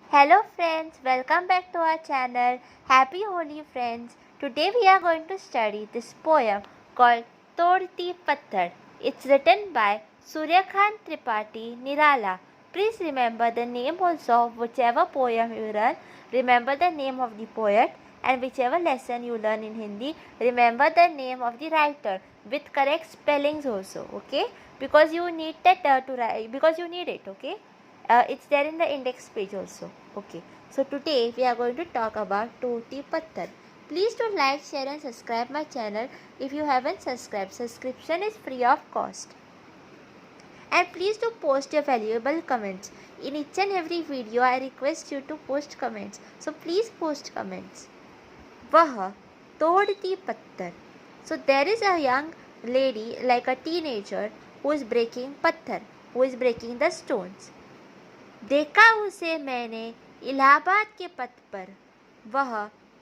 Hello friends, welcome back to our channel. Happy Holi friends. Today we are going to study this poem called Todti Patthar. It's written by Suryakant Tripathi Nirala. Please remember the name also of whichever poem you learn. Remember the name of the poet, and whichever lesson you learn in Hindi, remember the name of the writer with correct spellings also, okay? Because you need that to write, because you need it, okay? It's there in the index page also. Okay, so today we are going to talk about Toti Patthar. Please do like, share and subscribe my channel. If you haven't subscribed, subscription is free of cost. And please do post your valuable comments. In each and every video I request you to post comments. So please post comments. Vah Todti Patthar. So there is a young lady, like a teenager, who is breaking patthar, who is breaking the stones. देखा उसे मैंने इलाहाबाद के पथ पर, वह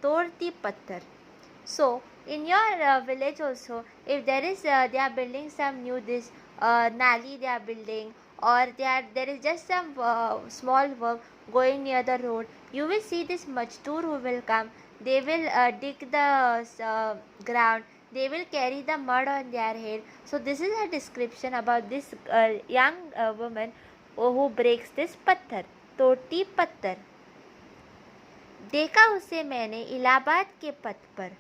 तोड़ती पत्थर. So in your village also, if there is they are building some new this nali they are building, or there is just some small work going near the road, you will see this majdoor who will come. They will dig the ground. They will carry the mud on their head. So this is a description about this young woman who breaks this पत्थर, तोड़ती पत्थर. देखा उसे मैंने इलाहाबाद के पथ पर,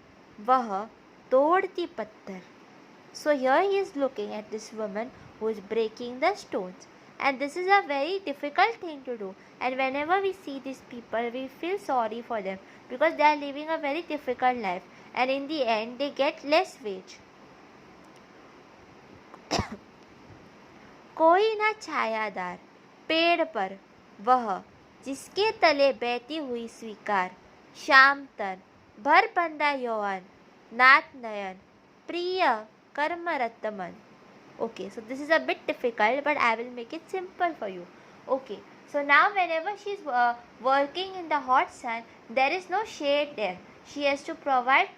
वह तोड़ती पत्थर. So here he is looking at this woman who is breaking the stones, and this is a very difficult thing to do. And whenever we see these people, we feel sorry for them because they are living a very difficult life, and in the end they get less wage. कोई न छायादार पेड़ पर, वह जिसके तले बहती हुई स्वीकार. श्याम तन भर बंदा यौवन, नाथ नयन प्रिय कर्मरत मन. Okay, so this is a bit difficult, but I will make it simple for you. Okay, so now whenever she is working in the hot sun, there is no shade there. She has to provide.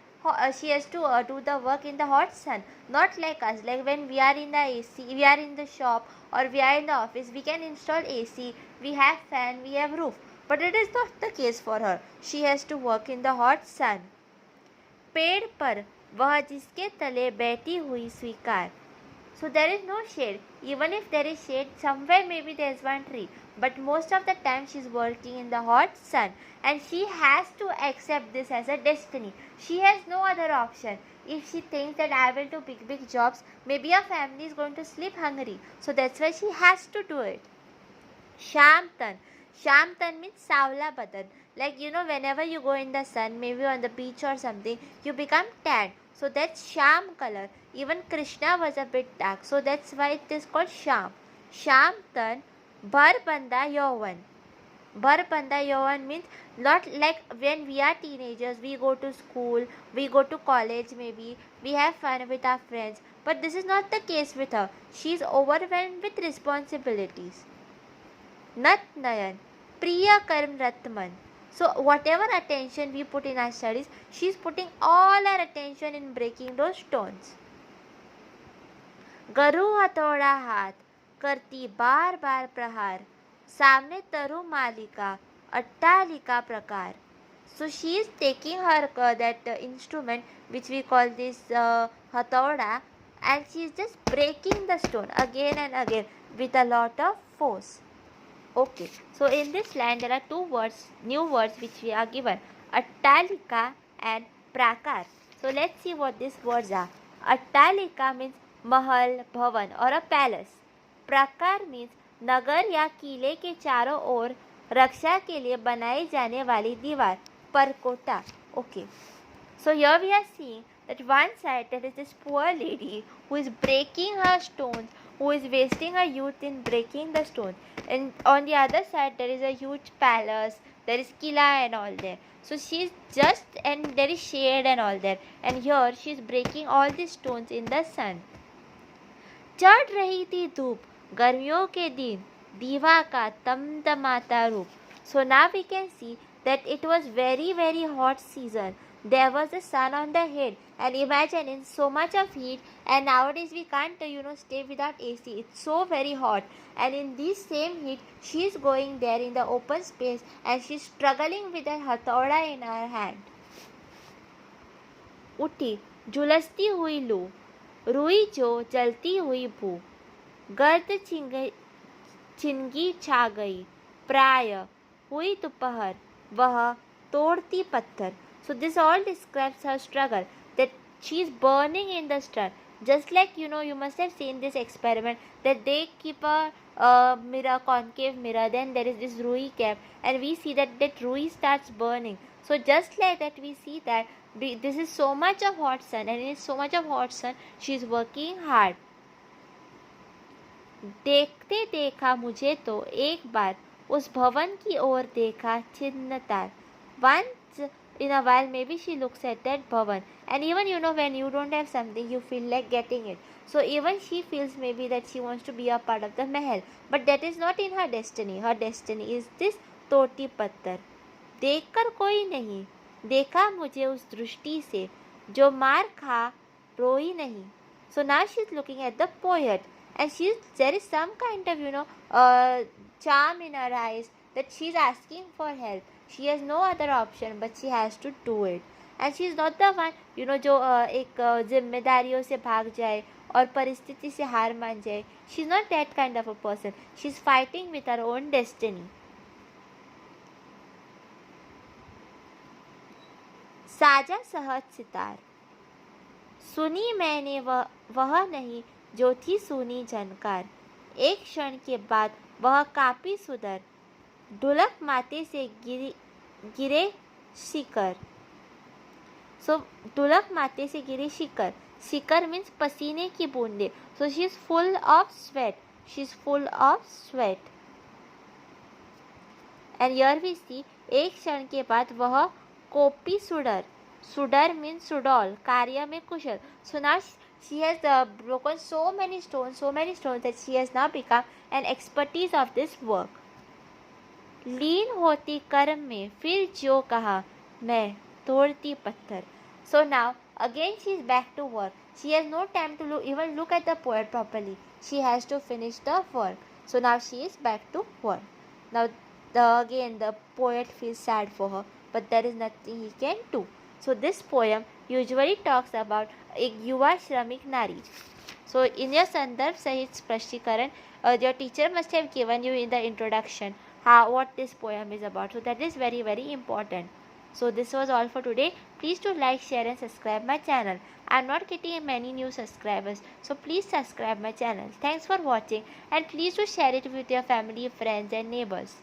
She has to do the work in the hot sun. Not like us. Like when we are in the AC, we are in the shop or we are in the office, we can install AC. We have fan, we have roof. But it is not the case for her. She has to work in the hot sun. पेड़ पर वह जिसके तले बैठी हुई स्वीकार. So there is no shade. Even if there is shade, somewhere maybe there is one tree. But most of the time she is working in the hot sun. And she has to accept this as a destiny. She has no other option. If she thinks that I will do big jobs, maybe her family is going to sleep hungry. So that's why she has to do it. Sham Tan. Sham Tan means Savla Badan. Like, you know, whenever you go in the sun, maybe on the beach or something, you become tan. So that's Sham color. Even Krishna was a bit dark. So that's why it is called Sham. Sham Tan Bhar Banda Yauvan. Bhar Banda Yauvan means not like when we are teenagers, we go to school, we go to college maybe, we have fun with our friends. But this is not the case with her. She is overwhelmed with responsibilities. Nat Nayan, Priya Karm Ratman. So whatever attention we put in our studies, she is putting all her attention in breaking those stones. गरु हथौड़ा हाथ करती बार बार प्रहार, सामने तरु मालिका अट्टालिका प्रकार. So she is taking her that instrument which we call this hatauda, and she is just breaking the stone again and again with a lot of force. Okay, so in this line there are two words, new words which we are given, Attalika and Prakar. So let's see what these words are. Attalika means महल, भवन और a palace. प्राकार means नगर या किले के चारों ओर रक्षा के लिए बनाई जाने वाली दीवार, परकोटा. Okay, so here we are seeing that one side there is this poor lady who is breaking her stones, who is wasting her youth in breaking the stones, and on the other side there is a huge palace, there is kila and all there. So she is just, and there is shade and all there, and here she is breaking all these stones in the sun. चढ़ रही थी धूप गर्मियों के दिन, दीवा का तमतमाता रूप. So now we can see that it was very hot season. there was the sun on the head, and imagine in so much of heat, and nowadays we can't stay without AC. It's so very hot, and in this same heat she is going there in the open space and she's struggling with a hatauda in her hand. उठी झुलसती हुई लू, रुई जो जलती हुई भू, गर्द चिंगी छा गई, प्राय हुई दोपहर, वह तोड़ती पत्थर. So this all describes her struggle, that she is burning in the sun. Just like you must have seen this experiment that they keep a mirror, concave mirror, then there is this rui cap, and we see that rui starts burning. So just like that we see that this is so much of hot sun, and in so much of hot sun she is working hard. देखते देखा मुझे तो एक बार उस भवन की ओर देखा छिन्नतार. Once in a while maybe she looks at that bhavan, and even when you don't have something you feel like getting it, so even she feels maybe that she wants to be a part of the mahal, but that is not in her destiny. Her destiny is this toti pattar. देखकर कोई नहीं, देखा मुझे उस दृष्टि से जो मार खा रोई नहीं. So now she is looking at the poet, and there is some kind of charm in her eyes that she is asking for help. She has no other option but she has to do it, and she is not the one जो एक जिम्मेदारियों से भाग जाए और परिस्थिति से हार मान जाए. She is not that kind of a person. She is fighting with her own destiny. साजा सहज सितार, सुनी मैंने वह नहीं जो थी सुनी झनकार. एक क्षण के बाद वह कापी सुधर, ढुलक माथे से गिरे शिकर. So ढुलक माथे से गिरे शिकर. शिकर means पसीने की बूंदे. So she is full of sweat. She is full of sweat. And here we see एक क्षण के बाद वह कोपी सुडर. Sudar means sudol, कार्य में कुशल. So now she has broken so many stones that she has now become an expertise of this work. लीन होती कर्म में फिर जो कहा मैं तोड़ती पत्थर. So now again she is back to work. She has no time to even look at the poet properly. She has to finish the work. So now she is back to work. Now again the poet feels sad for her, but there is nothing he can do. So this poem usually talks about एक युवा श्रमिक नारी. So in your Sandarbh Sahit Spashtikaran, your teacher must have given you in the introduction what this poem is about. So that is very, very important. So this was all for today. Please do like, share and subscribe my channel. I am not getting many new subscribers, so please subscribe my channel. Thanks for watching, and please do share it with your family, friends and neighbors.